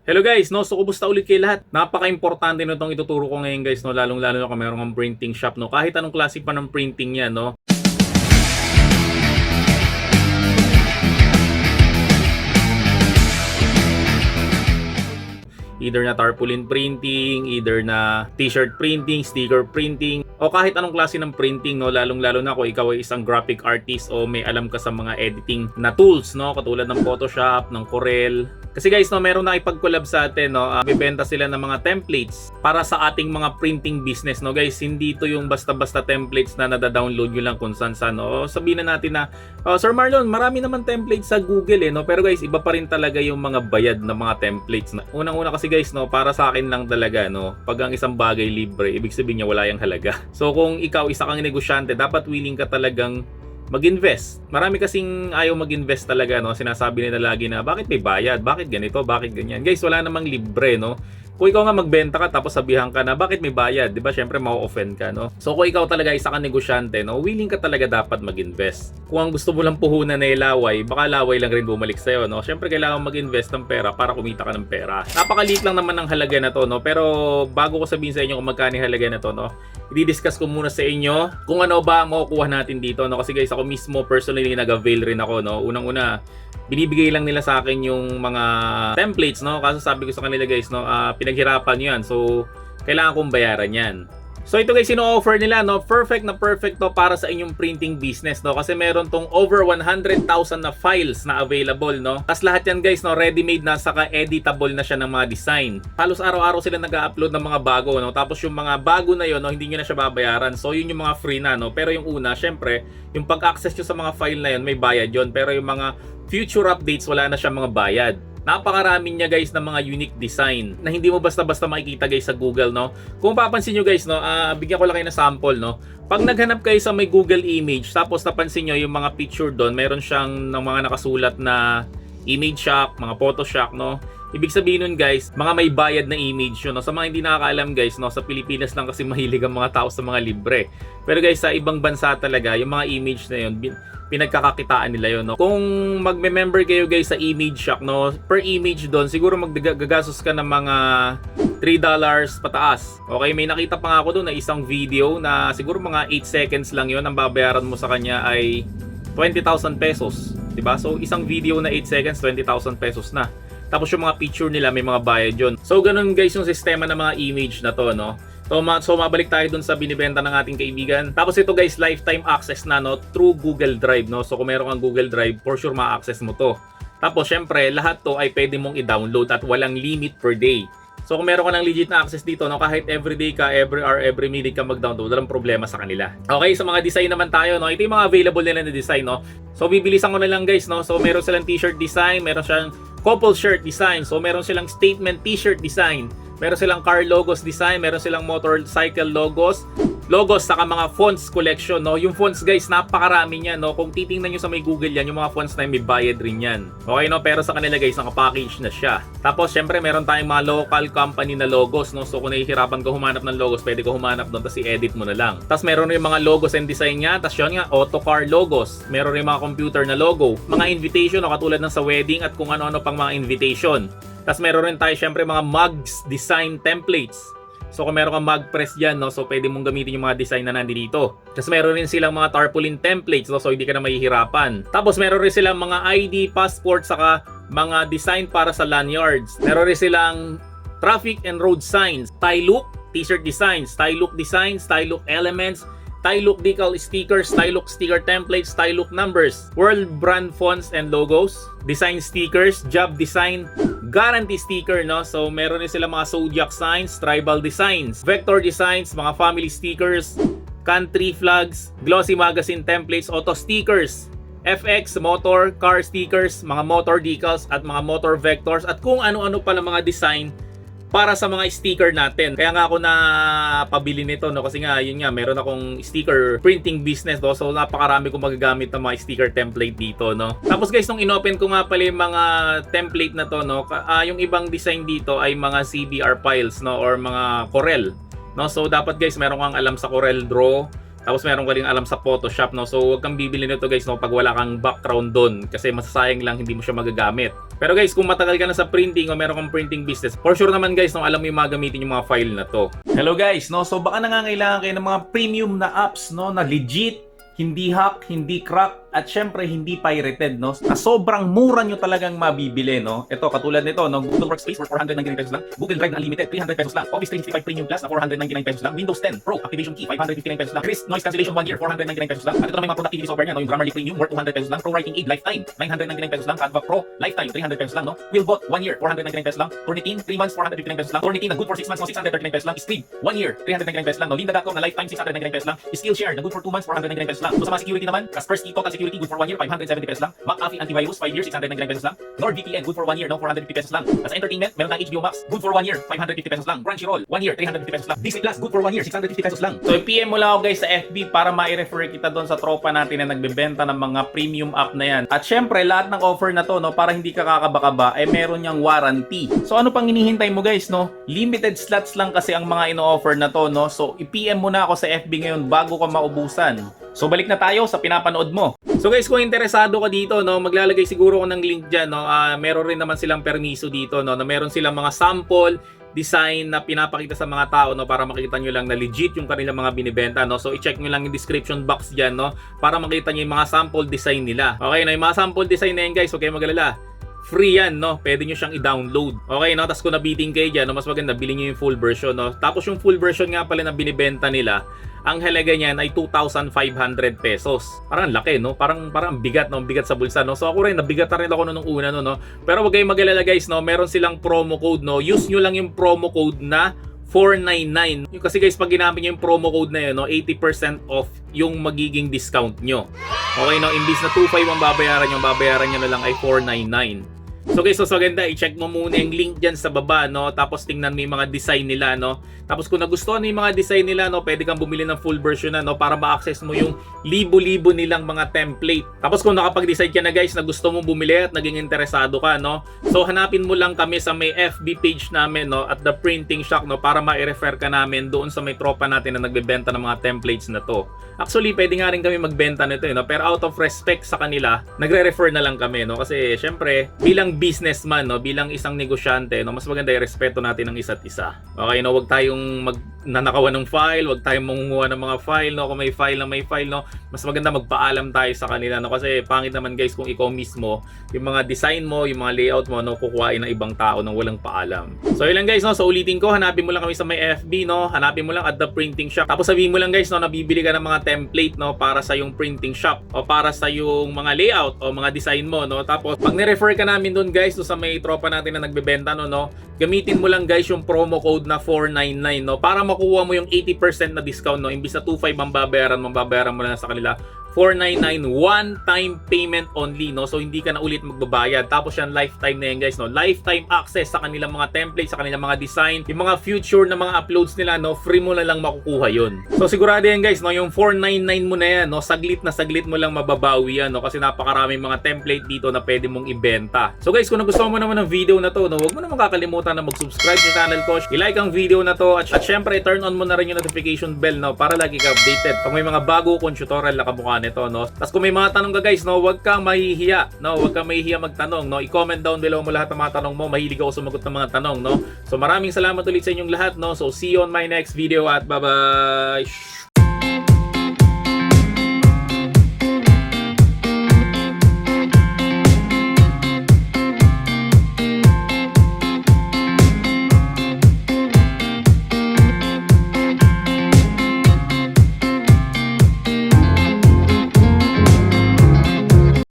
Hello guys, no? So kumusta ulit kayo lahat? Napaka-importante nitong ituturo ko ngayon guys, no? Lalong-lalo na kung meron kang printing shop, no? Kahit anong klase pa ng printing yan, no? Either na tarpaulin printing, either na t-shirt printing, sticker printing, o kahit anong klase ng printing, no? Lalong-lalo na kung ikaw ay isang graphic artist o may alam ka sa mga editing na tools, no? Katulad ng Photoshop, ng Corel. Kasi guys, no, meron na ipag-collab sa atin, no? Bibenta sila ng mga templates para sa ating mga printing business, no? Guys, hindi ito yung basta-basta templates na nada-download nyo lang kung saan-saan, no? Sabihin na natin na, Sir Marlon, marami naman templates sa Google, no? Pero guys, iba pa rin talaga yung mga bayad na mga templates. Unang-una kasi guys, no, para sa akin lang talaga, no? Pag ang isang bagay libre, ibig sabihin niya wala yung halaga. So kung ikaw isa kang negosyante, dapat willing ka talagang mag-invest. Marami kasing ayaw mag-invest talaga, no? Sinasabi nila lagi na bakit may bayad, bakit ganito, bakit ganyan. Guys, wala namang libre, no? Kung ikaw nga magbenta ka tapos sabihan ka na bakit may bayad, 'di ba? Syempre mau-offend ka, no? So kung ikaw talaga isa kang negosyante, no, willing ka talaga dapat mag-invest. Kung ang gusto mo lang puhunan na ilaway, baka laway lang rin bumalik sa iyo, no? Syempre kailangan mag-invest ng pera para kumita ka ng pera. Napakaliit lang naman ng halaga na 'to, no? Pero bago ko sabihin sa inyo kung magkano yung halaga na 'to, no, i-discuss ko muna sa inyo kung ano ba ang makukuha natin dito, no? Kasi guys, ako mismo personally nag-avail rin ako, no? Unang-una, binibigay lang nila sa akin yung mga templates, no? Kasi sabi ko sa kanila guys, no, pinaghirapan nyo yan. So, kailangan kong bayaran yan. So, ito guys, ino-offer nila, no? Perfect na perfect to para sa inyong printing business, no? Kasi meron tong over 100,000 na files na available, no? Tapos lahat yan guys, no, ready-made na, saka editable na siya ng mga design. Halos araw-araw sila nag-upload ng mga bago, no? Tapos yung mga bago na yun, no, hindi nyo na siya babayaran. So, yun yung mga free na, no? Pero yung una, syempre, yung pag-access nyo sa mga file na yun, may bayad yun. Pero yung mga future updates, wala na siyang mga bayad. Napakarami niya guys ng mga unique design na hindi mo basta-basta makikita guys sa Google, no? Kung papansin niyo guys, no, bigyan ko lang kayo ng sample, no? Pag naghanap kayo sa may Google image, tapos napansin niyo yung mga picture doon, meron siyang ng mga nakasulat na image shock, mga Photoshop, no? Ibig sabihin nun guys, mga may bayad na image yun, no? Sa mga hindi nakakaalam guys, no, sa Pilipinas lang kasi mahilig ang mga tao sa mga libre. Pero guys, sa ibang bansa talaga, yung mga image na yun, pinagkakakitaan nila yun, no? Kung magme-member kayo guys sa image shop, no, per image doon siguro maggagastos ka ng mga $3 pataas. Okay, may nakita pa nga ako doon na isang video na siguro mga 8 seconds lang yun, ang babayaran mo sa kanya ay 20,000 pesos, diba? So isang video na 8 seconds, 20,000 pesos na. Tapos yung mga picture nila may mga bayad yun. So ganun guys yung sistema ng mga image na to, no? So mabalik tayo dun sa binibenta ng ating kaibigan. Tapos ito guys, lifetime access na, no, through Google Drive, no. So kung meron kang Google Drive, for sure ma-access mo to. Tapos syempre, lahat to ay pwede mong i-download at walang limit per day. So kung meron ka ng legit na access dito, no, kahit every day ka, every hour, every minute ka mag-download, walang problema sa kanila. Okay, sa mga design naman tayo, no. Ito yung mga available nila na design, no. So bibilisan ko na lang guys, no. So meron silang t-shirt design, meron silang couple shirt design, so meron silang statement t-shirt design, meron silang car logos design, meron silang motorcycle logos, saka mga fonts collection, no. Yung fonts guys, napakarami niyan, no. Kung titingnan niyo sa may Google yan, yung mga fonts na may bayad rin yan. Okay, no, pero sa kanila guys, naka-package na siya. Tapos syempre meron tayong mga local company na logos, no. So kung nahihirapan ka humanap ng logos, pwede ka humanap doon, tapos i-edit mo na lang. Tapos meron rin mga logos and design niya, tapos yun nga, auto car logos. Meron rin mga computer na logo, mga invitation, no, katulad ng sa wedding at kung ano-ano pang mga invitation. Tapos meron rin tayo syempre mga mugs design templates. So kung meron kang mug press dyan, no, so pwede mong gamitin yung mga design na nandito. Tapos meron rin silang mga tarpaulin templates, no, so hindi ka na mahihirapan. Tapos meron rin silang mga ID, passport, saka mga design para sa lanyards. Meron rin silang traffic and road signs, tie look, t-shirt designs, tie look elements, tie look decal stickers, tie look sticker templates, tie look numbers, world brand fonts and logos, design stickers, job design, guarantee sticker, no? So meron din sila mga zodiac signs, tribal designs, vector designs, mga family stickers, country flags, glossy magazine templates, auto stickers, FX, motor, car stickers, mga motor decals at mga motor vectors at kung ano-ano pa ng mga design para sa mga sticker natin. Kaya nga ako na pabili nito, no, kasi nga yun nga, meron akong sticker printing business, no? So napakarami kong magagamit ng mga sticker template dito, no. Tapos guys, nung inopen ko nga pala yung mga template na to, no, yung ibang design dito ay mga CBR files, no, or mga Corel, no. So dapat guys, meron kang alam sa Corel Draw, Tapos meron ka rin alam sa Photoshop, no? So huwag kang bibili nito guys, no, pag wala kang background doon kasi masasayang lang, hindi mo siya magagamit. Pero guys, kung matagal ka na sa printing o meron kang printing business, for sure naman guys, no, alam mo yung mga gamitin yung mga file na to. Hello guys, no? So baka nangangailangan kayo ng mga premium na apps, no, na legit, hindi hack, hindi crack, at syempre hindi pirated, no? Na sobrang mura nyo talagang mabibili, no? Ito, katulad nito, no? Google Workspace for 499 pesos lang, Google Drive na Unlimited 300 pesos lang, Office 365 Premium Plus na 499 pesos lang, Windows 10 Pro Activation Key 559 pesos lang, Crisp Noise Cancellation 1 year 499 pesos lang. At ito na may mga productivity software niya, no? Yung Grammarly Premium worth 200 pesos lang, Pro Writing Aid Lifetime 999 pesos lang, Canva Pro Lifetime 300 pesos lang, no? Willbot 1 year 499 pesos lang, Turnitin 3 months 459 pesos lang, Turnitin na good for 6 months no 639 pesos lang, Stream 1 year 399 pesos lang, no? Lynda.com na Lifetime 699 pesos lang, Skillshare na good for 2 months 499 pesos lang. So sa mga security naman, Kaspersky Total Security good for 1 year 570 pesos lang, McAfee Antivirus 5 years 699 pesos lang, NordVPN good for 1 year no 450 pesos lang. Sa entertainment, meron tayong HBO Max good for 1 year 550 pesos lang, Crunchyroll 1 year 350 pesos lang, Disney Plus good for 1 year 650 pesos lang. So i-PM mo lang ako guys sa FB para ma-refer kita doon sa tropa natin na nagbebenta ng mga premium app na yan. At syempre, lahat ng offer na to, no, para hindi ka kakaba-kaba, ay meron niyang warranty. So ano pang hinihintay mo guys, no? Limited slots lang kasi ang mga ino-offer na to, no? So i-PM mo na ako sa FB ngayon bago ka maubusan. So balik na tayo sa pinapanood mo. So guys, kung interesado ka dito, no, maglalagay siguro ko ng link diyan, no. Meron rin naman silang permiso dito, no, na meron silang mga sample design na pinapakita sa mga tao, no, para makita nyo lang na legit yung kanilang mga binibenta, no. So i-check nyo lang yung description box diyan, no, para makita nyo yung mga sample design nila. Okay, no, yung mga sample design na yan guys, okay, mag-alala. Free yan, no? Pwede nyo siyang i-download. Okay, no? Tapos kung nabiting kayo dyan, no, mas maganda, bilhin nyo yung full version, no? Tapos yung full version nga pala na binibenta nila, ang halaga niyan ay 2,500 pesos. Parang laki, no? Parang bigat, no? Bigat sa bulsa, no? So ako rin, nabigat na rin ako nung una, no? Pero wag kayong mag-alala guys, no? Meron silang promo code, no? Use nyo lang yung promo code na 499. Yung kasi guys, pag ginamit nyo yung promo code na yun, no, 80% off yung magiging discount nyo. Okay, no, imbis na 2.5 ang babayaran nyo na lang ay 499. So guys, so maganda, i-check mo muna yung link dyan sa baba, no? Tapos tingnan mo yung mga design nila, no? Tapos kung nagustuhan mo yung mga design nila, no, pwede kang bumili ng full version na, no, para ma-access mo yung libo-libo nilang mga template. Tapos kung nakapag-decide ka na guys na gusto mo bumili at naging interesado ka, no, so hanapin mo lang kami sa may FB page namin, no, at The Printing Shop, no, para ma-refer ka namin doon sa may tropa natin na nagbebenta ng mga templates na to. Actually, pwede nga rin kami magbenta nito, no, pero out of respect sa kanila, nagre-refer na lang kami, no, kasi syempre, bilang businessman, no, bilang isang negosyante, no, mas maganda i-respeto natin ang isa't isa. Okay, no, wag tayong nanakawan ng file, wag tayong mangunguha ng mga file, no, kung may file, no, mas maganda magpaalam tayo sa kanila, no, kasi pangit naman guys kung ikaw mismo, yung mga design mo, yung mga layout mo, no, kukuhain ng ibang tao nang walang paalam. So yun lang guys, no, so ulitin ko, hanapin mo lang kami sa may FB, no, hanapin mo lang at The Printing Shop. Tapos sabihin mo lang guys, no, nabibili ka ng mga template, no, para sa yung printing shop o para sa yung mga layout o mga design mo, no. Tapos pag ni-refer ka namin doon guys, so sa may tropa natin na nagbebenta, no, gamitin mo lang guys yung promo code na 499, no, para makuha mo yung 80% na discount, no. Imbis na 2.5 ang babayaran mo na sa kanila 499, one-time payment only, no. So hindi ka na ulit magbabayad. Tapos yan, lifetime na yan guys, no. Lifetime access sa kanilang mga templates, sa kanilang mga design, yung mga future na mga uploads nila, no. Free mo na lang makukuha yun. So sigurado yan guys, no, yung 499 mo na yan, no, saglit na saglit mo lang mababawi yan, no, kasi napakaraming mga template dito na pwede mong ibenta. So guys, kung nagustuhan mo naman ng video na to, no, huwag mo naman kakalimutan na mag-subscribe sa channel ko, i-like ang video na to, at syempre turn on mo na rin yung notification bell, no, para lagi ka updated pag may mga bago kong tutorial na kamukha nito, no. Tapos kung may mga tanong ka guys, no, huwag kang mahihiya, no, huwag kang mahihiya magtanong, no. I-comment down below mo lahat ng mga tanong mo, mahilig ako sumagot ng mga tanong, no. So maraming salamat ulit sa inyong lahat, no. So see you on my next video at bye-bye.